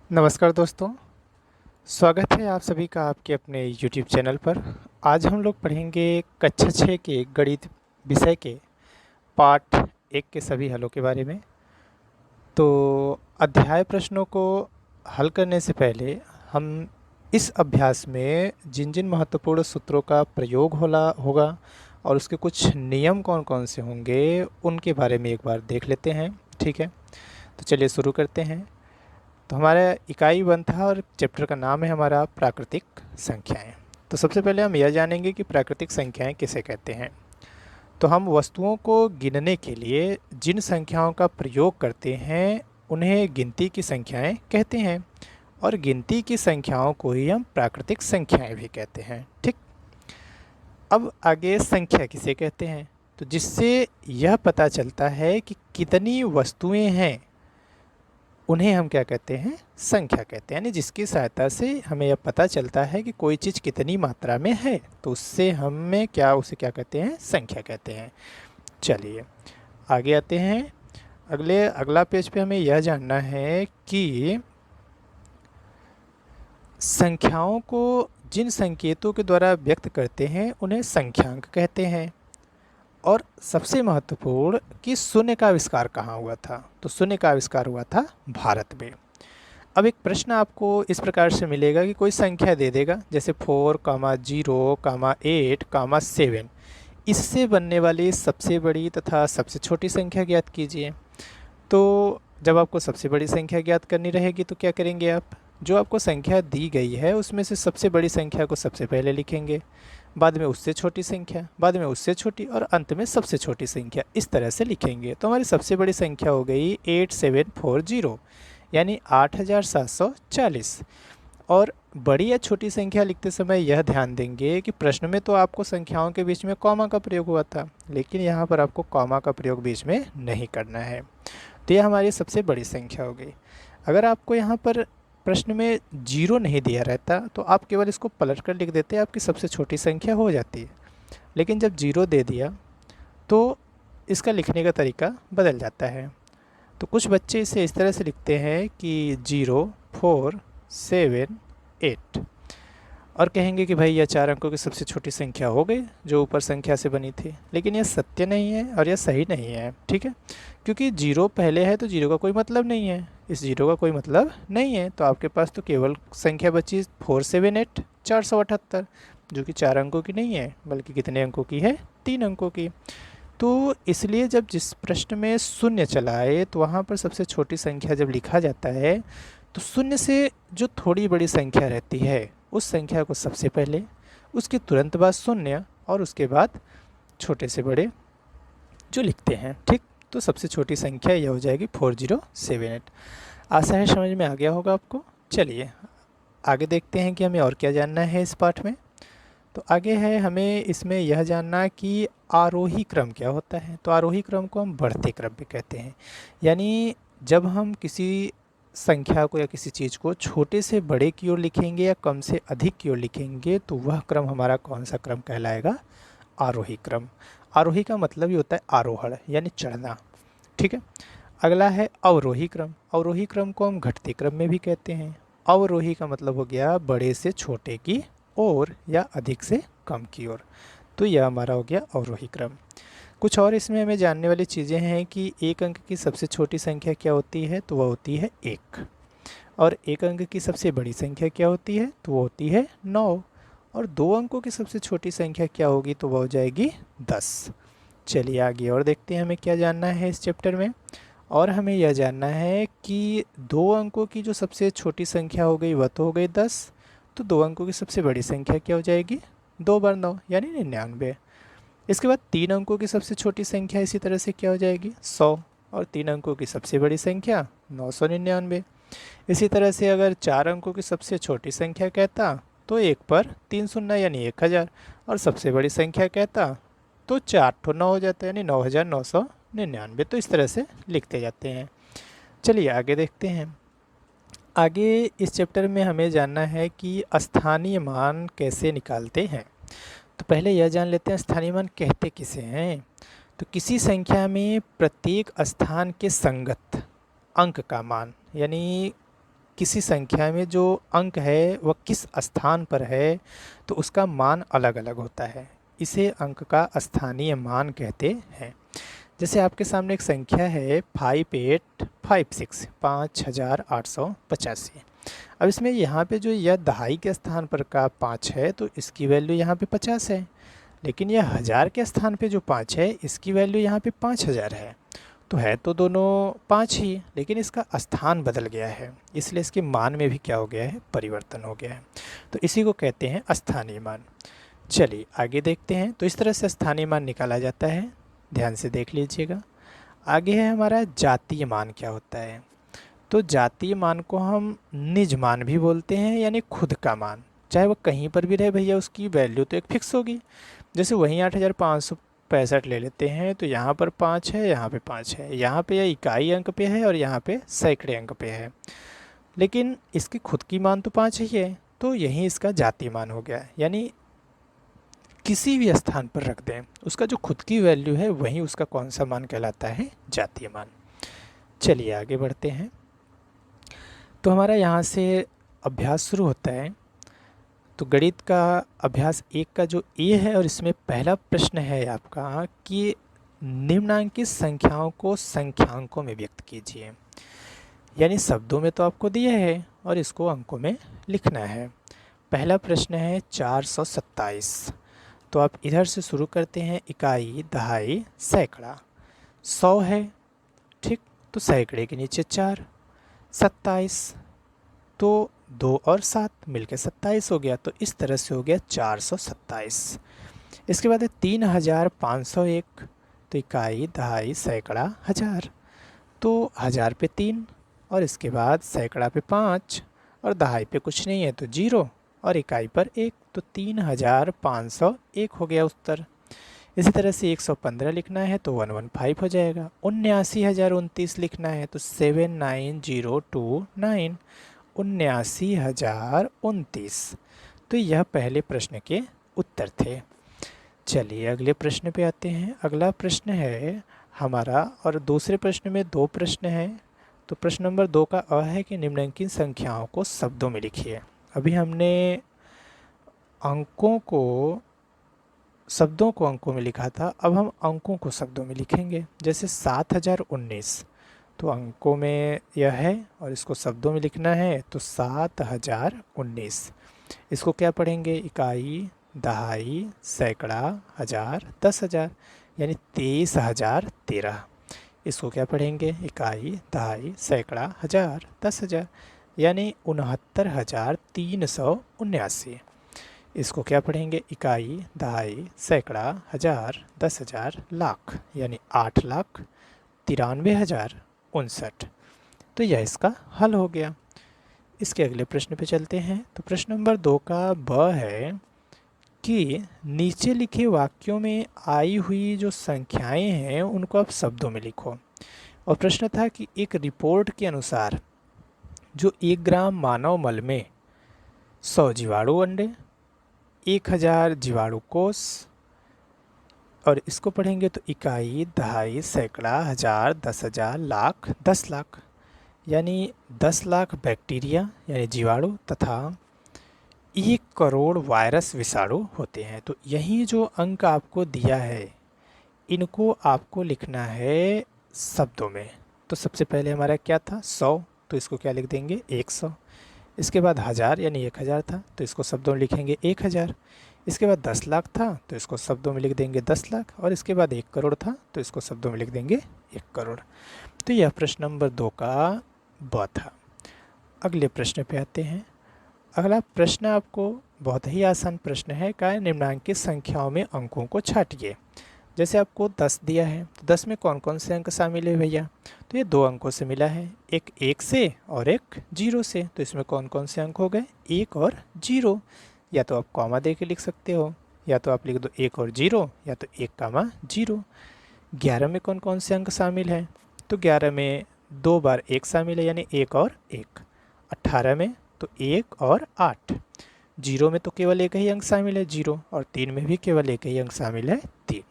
नमस्कार दोस्तों, स्वागत है आप सभी का आपके अपने YouTube चैनल पर। आज हम लोग पढ़ेंगे कक्षा 6 के गणित विषय के पाठ 1 के सभी हलों के बारे में। तो अध्याय प्रश्नों को हल करने से पहले हम इस अभ्यास में जिन जिन महत्वपूर्ण सूत्रों का प्रयोग होगा और उसके कुछ नियम कौन कौन से होंगे उनके बारे में एक बार देख लेते हैं। ठीक है, तो चलिए शुरू करते हैं। तो हमारा इकाई 1 था और चैप्टर का नाम है हमारा प्राकृतिक संख्याएं। तो सबसे पहले हम यह जानेंगे कि प्राकृतिक संख्याएं किसे कहते हैं। तो हम वस्तुओं को गिनने के लिए जिन संख्याओं का प्रयोग करते हैं उन्हें गिनती की संख्याएं कहते हैं, और गिनती की संख्याओं को ही हम प्राकृतिक संख्याएं भी कहते हैं। ठीक, अब आगे संख्या किसे कहते हैं, तो जिससे यह पता चलता है कि कितनी वस्तुएं हैं उन्हें हम क्या कहते हैं, संख्या कहते हैं। यानी जिसकी सहायता से हमें यह पता चलता है कि कोई चीज़ कितनी मात्रा में है, तो उससे हमें उसे क्या कहते हैं, संख्या कहते हैं। चलिए आगे आते हैं। अगला पेज पे हमें यह जानना है कि संख्याओं को जिन संकेतों के द्वारा व्यक्त करते हैं उन्हें संख्यांक कहते हैं। और सबसे महत्वपूर्ण कि शून्य का आविष्कार कहाँ हुआ था, तो शून्य का आविष्कार हुआ था भारत में। अब एक प्रश्न आपको इस प्रकार से मिलेगा कि कोई संख्या दे देगा जैसे 4, 0, 8, 7, इससे बनने वाली सबसे बड़ी तथा सबसे छोटी संख्या ज्ञात कीजिए। तो जब आपको सबसे बड़ी संख्या ज्ञात करनी रहेगी तो क्या करेंगे, आप जो आपको संख्या दी गई है उसमें से सबसे बड़ी संख्या को सबसे पहले लिखेंगे, बाद में उससे छोटी संख्या, बाद में उससे छोटी और अंत में सबसे छोटी संख्या, इस तरह से लिखेंगे। तो हमारी सबसे बड़ी संख्या हो गई 8740 यानी 8740। और बड़ी या छोटी संख्या लिखते समय यह ध्यान देंगे कि प्रश्न में तो आपको संख्याओं के बीच में कॉमा का प्रयोग हुआ था, लेकिन यहाँ पर आपको कॉमा का प्रयोग बीच में नहीं करना है। तो यह हमारी सबसे बड़ी संख्या हो गई। अगर आपको यहाँ पर प्रश्न में 0 नहीं दिया रहता तो आप केवल इसको पलट कर लिख देते, आपकी सबसे छोटी संख्या हो जाती है। लेकिन जब 0 दे दिया तो इसका लिखने का तरीका बदल जाता है। तो कुछ बच्चे इसे इस तरह से लिखते हैं कि 0, 4, 7, 8 और कहेंगे कि भाई यह 4 अंकों की सबसे छोटी संख्या हो गई जो ऊपर संख्या से बनी थी। लेकिन यह सत्य नहीं है और यह सही नहीं है। ठीक है, क्योंकि 0 पहले है तो 0 का कोई मतलब नहीं है, इस 0 का कोई मतलब नहीं है। तो आपके पास तो केवल संख्या बची 478 478, जो कि 4 अंकों की नहीं है बल्कि कितने अंकों की है, 3 अंकों की। तो इसलिए जब जिस प्रश्न में शून्य चला आए तो वहाँ पर सबसे छोटी संख्या जब लिखा जाता है तो शून्य से जो थोड़ी बड़ी संख्या रहती है उस संख्या को सबसे पहले, उसके तुरंत बाद शून्य और उसके बाद छोटे से बड़े जो लिखते हैं। ठीक, तो सबसे छोटी संख्या यह हो जाएगी 4078। आशा है समझ में आ गया होगा आपको। चलिए आगे देखते हैं कि हमें और क्या जानना है इस पाठ में। तो आगे है हमें इसमें यह जानना कि आरोही क्रम क्या होता है। तो आरोही क्रम को हम बढ़ते क्रम भी कहते हैं। यानी जब हम किसी संख्या को या किसी चीज़ को छोटे से बड़े की ओर लिखेंगे या कम से अधिक की ओर लिखेंगे तो वह क्रम हमारा कौन सा क्रम कहलाएगा, आरोही क्रम। आरोही का मतलब ही होता है आरोहण यानी चढ़ना। ठीक है, अगला है अवरोही क्रम। अवरोही क्रम को हम घटते क्रम में भी कहते हैं। अवरोही का मतलब हो गया बड़े से छोटे की ओर या अधिक से कम की ओर। तो यह हमारा हो गया अवरोही क्रम। कुछ और इसमें हमें जानने वाली चीज़ें हैं कि एक अंक की सबसे छोटी संख्या क्या होती है, तो वह होती है 1। और एक अंक की सबसे बड़ी संख्या क्या होती है, तो वो होती है 9। और 2 अंकों की सबसे छोटी संख्या क्या होगी, तो वह हो जाएगी 10। चलिए आगे और देखते हैं हमें क्या जानना है इस चैप्टर में। और हमें यह जानना है कि 2 अंकों की जो सबसे छोटी संख्या हो गई वह तो हो गई 10, तो 2 अंकों की सबसे बड़ी संख्या क्या हो जाएगी, 2 बार 9 यानी 99। इसके बाद 3 अंकों की सबसे छोटी संख्या इसी तरह से क्या हो जाएगी, 100। और 3 अंकों की सबसे बड़ी संख्या 999। इसी तरह से अगर 4 अंकों की सबसे छोटी संख्या कहता तो 1 पर 3 शून्य यानी 1000, और सबसे बड़ी संख्या कहता तो 4 ठो 9 हो जाता है यानी 9999। तो इस तरह से लिखते जाते हैं। चलिए आगे देखते हैं। आगे इस चैप्टर में हमें जानना है कि स्थानीय मान कैसे निकालते हैं। तो पहले यह जान लेते हैं स्थानीय मान कहते किसे हैं। तो किसी संख्या में प्रत्येक स्थान के संगत अंक का मान, यानी किसी संख्या में जो अंक है वह किस स्थान पर है तो उसका मान अलग अलग होता है, इसे अंक का स्थानीय मान कहते हैं। जैसे आपके सामने एक संख्या है 5856 5885। अब इसमें यहाँ पे जो यह दहाई के स्थान पर का 5 है तो इसकी वैल्यू यहाँ पे 50 है, लेकिन यह हज़ार के स्थान पे जो 5 है इसकी वैल्यू यहाँ पे 5000 है तो दोनों 5 ही, लेकिन इसका स्थान बदल गया है, इसलिए इसके मान में भी क्या हो गया है, परिवर्तन हो गया है। तो इसी को कहते हैं स्थानीय मान। चलिए आगे देखते हैं। तो इस तरह से स्थानीय मान निकाला जाता है, ध्यान से देख लीजिएगा। आगे है हमारा जातीय मान क्या होता है। तो जातीय मान को हम निज मान भी बोलते हैं, यानी खुद का मान, चाहे वो कहीं पर भी रहे भैया उसकी वैल्यू तो एक फिक्स होगी। जैसे वहीं 8565 ले लेते हैं तो यहाँ पर 5 है, यहाँ पे 5 है, यहाँ पे यह इकाई अंक पे है और यहाँ पे सैकड़े अंक पे है, लेकिन इसकी खुद की मान तो 5 ही है, तो यही इसका जातीय मान हो गया। यानी किसी भी स्थान पर रख दें उसका जो खुद की वैल्यू है वही उसका कौन सा मान कहलाता है, जातीय मान। चलिए आगे बढ़ते हैं। तो हमारा यहाँ से अभ्यास शुरू होता है। तो गणित का अभ्यास 1 का जो ए है और इसमें पहला प्रश्न है आपका कि निम्नांकित संख्याओं को संख्यांकों में व्यक्त कीजिए। यानी शब्दों में तो आपको दिया है और इसको अंकों में लिखना है। पहला प्रश्न है 427। तो आप इधर से शुरू करते हैं, इकाई, दहाई, सैकड़ा। 100 है, ठीक, तो सैकड़े के नीचे 4, 27, तो 2 और 7 मिलके 27 हो गया। तो इस तरह से हो गया 427। इसके बाद है 3501। तो इकाई, दहाई, सैकड़ा, हज़ार, तो हज़ार पे 3 और इसके बाद सैकड़ा पे 5 और दहाई पे कुछ नहीं है तो 0 और इकाई पर 1, तो 3501 हो गया उत्तर। इसी तरह से 115 लिखना है तो 115 हो जाएगा। 79029 लिखना है तो 79029, 79029। तो यह पहले प्रश्न के उत्तर थे। चलिए अगले प्रश्न पे आते हैं। अगला प्रश्न है हमारा, और दूसरे प्रश्न में 2 प्रश्न हैं। तो प्रश्न नंबर 2 का अ है कि निम्नलिखित संख्याओं को शब्दों में लिखिए। अभी हमने अंकों को, शब्दों को अंकों में लिखा था, अब हम अंकों को शब्दों में लिखेंगे। जैसे 7019, तो अंकों में यह है और इसको शब्दों में लिखना है तो 7019। इसको क्या पढ़ेंगे, इकाई, दहाई, सैकड़ा, हज़ार, 10,000, यानी 23,013। इसको क्या पढ़ेंगे, इकाई, दहाई, सैकड़ा, हज़ार, 10,000, यानी 69,379। इसको क्या पढ़ेंगे, इकाई, दहाई, सैकड़ा, हज़ार, 10,000, लाख, यानी 8,93,059। तो यह इसका हल हो गया। इसके अगले प्रश्न पे चलते हैं। तो प्रश्न नंबर 2 का ब है कि नीचे लिखे वाक्यों में आई हुई जो संख्याएं हैं उनको आप शब्दों में लिखो। और प्रश्न था कि एक रिपोर्ट के अनुसार जो 1 ग्राम मानव मल में 100 जीवाणु अंडे, 1000 जीवाणु कोष, और इसको पढ़ेंगे तो इकाई, दहाई, सैकड़ा, हज़ार, 10,000, लाख, 10 लाख, यानी 10 लाख बैक्टीरिया यानी जीवाणु तथा 1 करोड़ वायरस विषाणु होते हैं। तो यही जो अंक आपको दिया है इनको आपको लिखना है शब्दों में। तो सबसे पहले हमारा क्या था, 100, तो इसको क्या लिख देंगे, 100। इसके बाद 1000 यानी 1000 था तो इसको शब्दों में लिखेंगे 1000। इसके बाद 10 लाख था तो इसको शब्दों में लिख देंगे 10 लाख, और इसके बाद 1 करोड़ था तो इसको शब्दों में लिख देंगे 1 करोड़। तो यह प्रश्न नंबर 2 का ब था। अगले प्रश्न पे आते हैं। अगला प्रश्न आपको बहुत ही आसान प्रश्न है, का निम्नांकित संख्याओं में अंकों को छाटिए। जैसे आपको 10 दिया है तो 10 में कौन कौन से अंक शामिल है भैया, तो ये 2 अंकों से मिला है, एक 1 से और एक 0 से। तो इसमें कौन कौन से अंक हो गए, 1 और 0। या तो आप कॉमा दे के लिख सकते हो, या तो आप लिख दो 1 और 0, या तो 1,0। 11 में कौन कौन से अंक शामिल हैं, तो 11 में 2 बार 1 शामिल है यानी 1 और 1। 18 में तो 1 और 8। 0 में तो केवल एक ही अंक शामिल है 0, और 3 में भी केवल एक ही अंक शामिल है 3।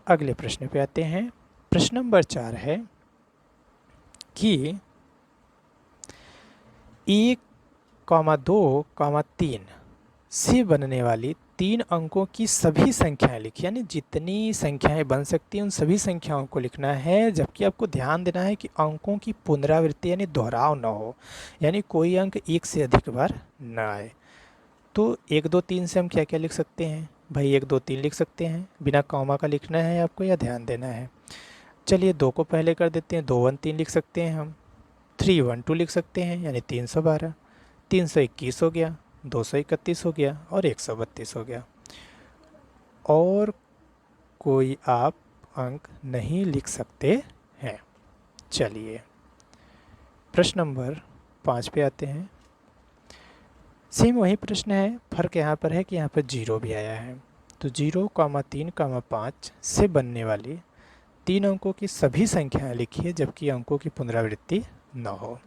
अगले प्रश्न पे आते हैं। प्रश्न नंबर 4 है कि 1,2,3 से बनने वाली 3 अंकों की सभी संख्याएं लिखी, यानी जितनी संख्याएं बन सकती हैं उन सभी संख्याओं को लिखना है, जबकि आपको ध्यान देना है कि अंकों की पुनरावृत्ति यानी दोहराव न हो, यानी कोई अंक एक से अधिक बार न आए। तो 1 2 3 से हम क्या क्या लिख सकते हैं भाई, 1 2 3 लिख सकते हैं, बिना कॉमा का लिखना है आपको, या ध्यान देना है। चलिए 2 को पहले कर देते हैं, 2 1 3 लिख सकते हैं हम, 3 1 2 लिख सकते हैं, यानी 312, 321 हो गया, 231 हो गया और 132 हो गया। और कोई आप अंक नहीं लिख सकते हैं। चलिए प्रश्न नंबर 5 पे आते हैं। सेम वही प्रश्न है, फ़र्क यहाँ पर है कि यहाँ पर 0 भी आया है। तो 0,3,5 से बनने वाली 3 अंकों की सभी संख्याएं लिखिए जबकि अंकों की पुनरावृत्ति न हो।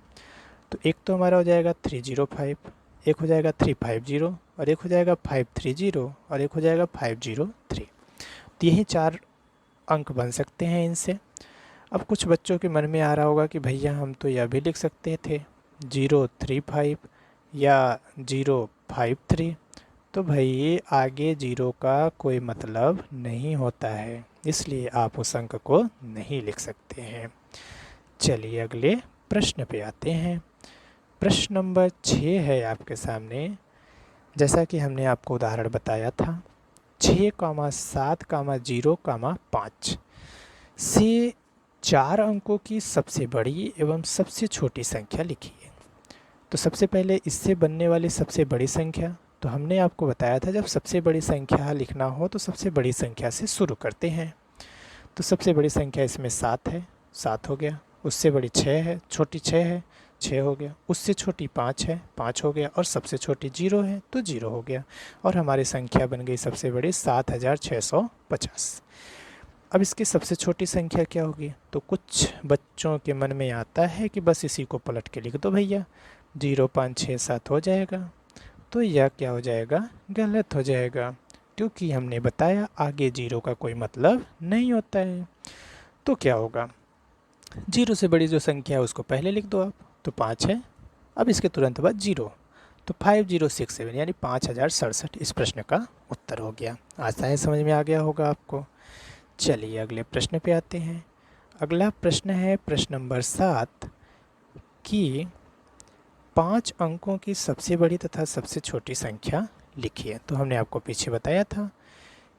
तो एक तो हमारा हो जाएगा 305, एक हो जाएगा 350 और एक हो जाएगा 530 और एक हो जाएगा 503। तो यही 4 अंक बन सकते हैं इनसे। अब कुछ बच्चों के मन में आ रहा होगा कि भैया हम तो यह भी लिख सकते थे 035 या 053। तो भाई ये आगे 0 का कोई मतलब नहीं होता है, इसलिए आप उस अंक को नहीं लिख सकते हैं। चलिए अगले प्रश्न पे आते हैं। प्रश्न नंबर 6 है आपके सामने। जैसा कि हमने आपको उदाहरण बताया था, 6,7,0,5 से 4 अंकों की सबसे बड़ी एवं सबसे छोटी संख्या लिखिए। तो सबसे पहले इससे बनने वाली सबसे बड़ी संख्या, तो हमने आपको बताया था जब सबसे बड़ी संख्या लिखना हो तो सबसे बड़ी संख्या से शुरू करते हैं। तो सबसे बड़ी संख्या इसमें 7 है, 7 हो गया। उससे बड़ी 6 है, छोटी 6 है, 6 हो गया। उससे छोटी 5 है, 5 हो गया। और सबसे छोटी 0 है तो 0 हो गया। और हमारी संख्या बन गई सबसे बड़ी 7,650। अब इसकी सबसे छोटी संख्या क्या होगी? तो कुछ बच्चों के मन में आता है कि बस इसी को पलट के लिख दो भैया, 0 5 6 7 हो जाएगा। तो यह क्या हो जाएगा? गलत हो जाएगा, क्योंकि हमने बताया आगे 0 का कोई मतलब नहीं होता है। तो क्या होगा? 0 से बड़ी जो संख्या है उसको पहले लिख दो आप, तो 5 है। अब इसके तुरंत बाद 0, तो 5067 यानी 5067 इस प्रश्न का उत्तर हो गया। आशा है समझ में आ गया होगा आपको। चलिए अगले प्रश्न पे आते हैं। अगला प्रश्न है प्रश्न नंबर 7 कि 5 अंकों की सबसे बड़ी तथा सबसे छोटी संख्या लिखिए। तो हमने आपको पीछे बताया था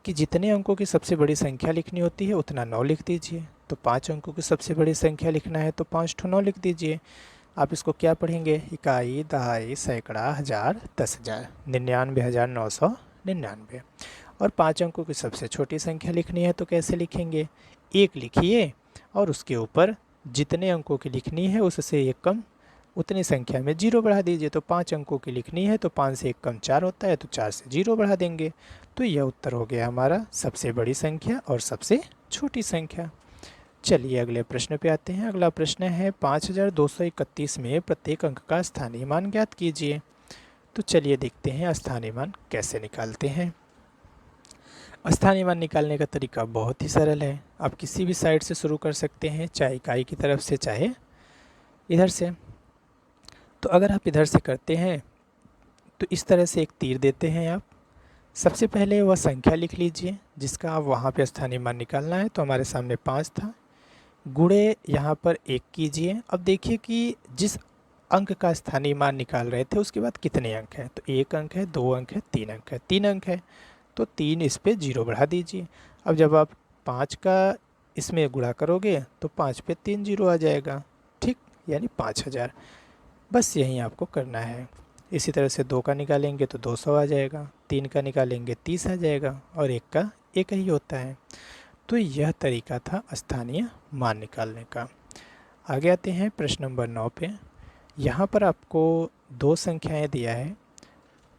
कि जितने अंकों की सबसे बड़ी संख्या लिखनी होती है उतना 9 लिख दीजिए। तो 5 अंकों की सबसे बड़ी संख्या लिखना है तो 5 ठो 9 लिख दीजिए। आप इसको क्या पढ़ेंगे? इकाई, दहाई, सैकड़ा, हज़ार, 10,000, 99,999। और 5 अंकों की सबसे छोटी संख्या लिखनी है तो कैसे लिखेंगे? 1 लिखिए और उसके ऊपर जितने अंकों की लिखनी है उससे 1 कम उतनी संख्या में 0 बढ़ा दीजिए। तो 5 अंकों की लिखनी है तो 5 से 1 कम 4 होता है, तो 4 से 0 बढ़ा देंगे। तो यह उत्तर हो गया हमारा सबसे बड़ी संख्या और सबसे छोटी संख्या। चलिए अगले प्रश्न पे आते हैं। अगला प्रश्न है 5231 में प्रत्येक अंक का स्थानीय मान ज्ञात कीजिए। तो चलिए देखते हैं स्थानीय मान कैसे निकालते हैं। स्थानीय मान निकालने का तरीका बहुत ही सरल है। आप किसी भी साइड से शुरू कर सकते हैं, चाहे इकाई की तरफ से चाहे इधर से। तो अगर आप इधर से करते हैं तो इस तरह से एक तीर देते हैं आप। सबसे पहले वह संख्या लिख लीजिए जिसका आप वहाँ पे स्थानीय मान निकालना है। तो हमारे सामने 5 था, गुणे यहाँ पर 1 कीजिए। अब देखिए कि जिस अंक का स्थानीय मान निकाल रहे थे उसके बाद कितने अंक हैं। तो 1 अंक है, 2 अंक है, 3 अंक है। 3 अंक है तो 3 इस पे 0 बढ़ा दीजिए। अब जब आप 5 का इसमें गुणा करोगे तो 5 पे 3 0 आ जाएगा, ठीक, यानी 5000। बस यही आपको करना है। इसी तरह से 2 का निकालेंगे तो 200 आ जाएगा, 3 का निकालेंगे 30 आ जाएगा और 1 का 1 ही होता है। तो यह तरीका था स्थानीय मान निकालने का। आगे आते हैं प्रश्न नंबर 9 पे। यहाँ पर आपको 2 संख्याएं दिया है।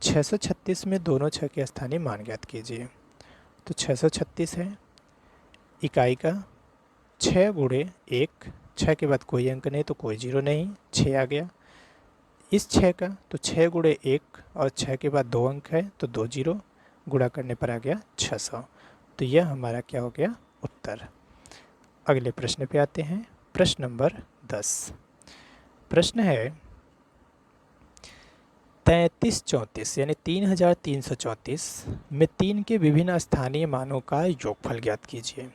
636 में दोनों 6 के स्थानीय मान ज्ञात कीजिए। तो 636 है, इकाई का 6 गुणे 1, 6 के बाद कोई अंक नहीं तो कोई 0 नहीं, 6 आ गया। इस 6 का तो 6 गुणे 1 और 6 के बाद 2 अंक है तो 2 0, गुणा करने पर आ गया 600। तो यह हमारा क्या हो गया? उत्तर। अगले प्रश्न पे आते हैं। प्रश्न नंबर 10। प्रश्न है 33 34 यानी 3334 में 3 के विभिन्न स्थानीय मानों का योगफल ज्ञात कीजिए।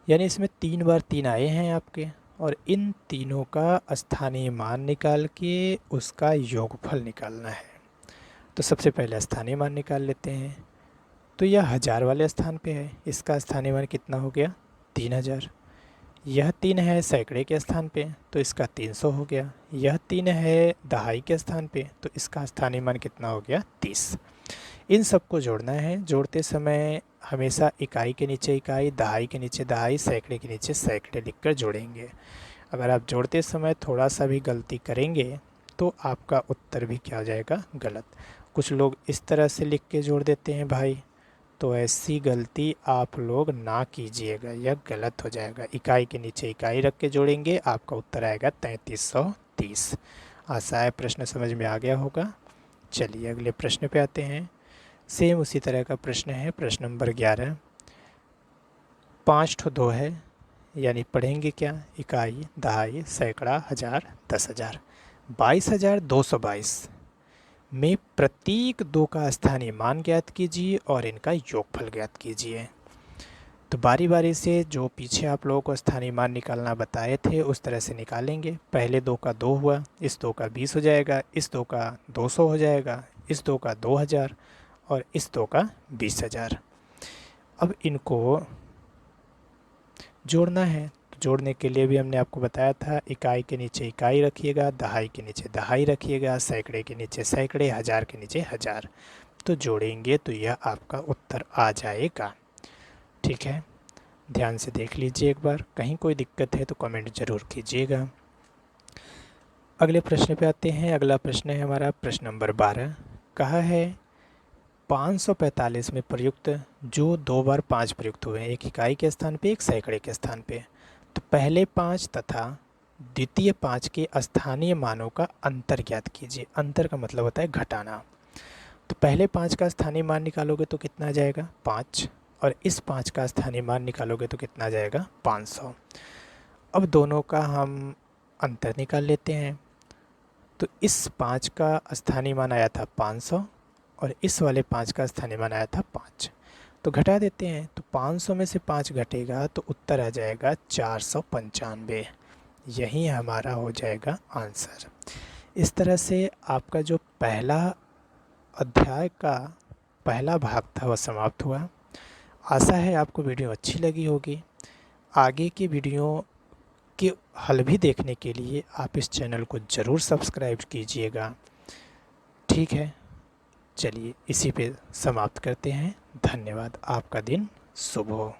यानी इसमें 3 बार 3 आए हैं आपके, और इन तीनों का स्थानीय मान निकाल के उसका योगफल निकालना है। तो सबसे पहले स्थानीय मान निकाल लेते हैं। तो यह 1000 वाले स्थान पे है, इसका स्थानीय मान कितना हो गया? 3000। यह 3 है सैकड़े के स्थान पे, तो इसका 300 हो गया। यह 3 है दहाई के स्थान पे, तो इसका स्थानीय मान कितना हो गया? 30। इन सबको जोड़ना है। जोड़ते समय हमेशा इकाई के नीचे इकाई, दहाई के नीचे दहाई, सैकड़े के नीचे सैकड़े लिखकर जोड़ेंगे। अगर आप जोड़ते समय थोड़ा सा भी गलती करेंगे तो आपका उत्तर भी क्या हो जाएगा? गलत। कुछ लोग इस तरह से लिख के जोड़ देते हैं भाई, तो ऐसी गलती आप लोग ना कीजिएगा, यह गलत हो जाएगा। इकाई के नीचे इकाई रख के जोड़ेंगे, आपका उत्तर आएगा 3330। आशा है प्रश्न समझ में आ गया होगा। चलिए अगले प्रश्न पे आते हैं। सेम उसी तरह का प्रश्न है, प्रश्न नंबर 11। 5 ठो 2 है, यानी पढ़ेंगे क्या? इकाई, दहाई, सैकड़ा, 1000, 10,000। 22,222 में प्रत्येक 2 का स्थानीय मान ज्ञात कीजिए और इनका योगफल ज्ञात कीजिए। तो बारी बारी से जो पीछे आप लोगों को स्थानीय मान निकालना बताए थे उस तरह से निकालेंगे। पहले 2 का 2 हुआ, इस 2 का 20 हो जाएगा, इस 2 का 200 हो जाएगा, इस 2 का 2000 और इस 2 का 20,000। अब इनको जोड़ना है। तो जोड़ने के लिए भी हमने आपको बताया था, इकाई के नीचे इकाई रखिएगा, दहाई के नीचे दहाई रखिएगा, सैकड़े के नीचे सैकड़े, 1000 के नीचे 1000। तो जोड़ेंगे तो यह आपका उत्तर आ जाएगा। ठीक है, ध्यान से देख लीजिए एक बार, कहीं कोई दिक्कत है तो कमेंट ज़रूर कीजिएगा। अगले प्रश्न पे आते हैं। अगला प्रश्न है हमारा प्रश्न नंबर 12। कहा है 545 में प्रयुक्त जो 2 बार 5 प्रयुक्त हुए हैं, एक इकाई के स्थान पे एक सैकड़े के स्थान पे, तो पहले 5 तथा द्वितीय 5 के स्थानीय मानों का अंतर ज्ञात कीजिए। अंतर का मतलब होता है घटाना। तो पहले 5 का स्थानीय मान निकालोगे तो कितना आ जाएगा? 5, और इस 5 का स्थानीय मान निकालोगे तो कितना आ जाएगा? 500। अब दोनों का हम अंतर निकाल लेते हैं। तो इस 5 का स्थानीय मान आया था 500 और इस वाले 5 का स्थानीय मान आया था 5। तो घटा देते हैं, तो 500 में से 5 घटेगा तो उत्तर आ जाएगा 495। यही हमारा हो जाएगा आंसर। इस तरह से आपका जो पहला अध्याय का पहला भाग था वह समाप्त हुआ। आशा है आपको वीडियो अच्छी लगी होगी। आगे की वीडियो के हल भी देखने के लिए आप इस चैनल को ज़रूर सब्सक्राइब कीजिएगा। ठीक है, चलिए इसी पे समाप्त करते हैं। धन्यवाद। आपका दिन शुभ हो।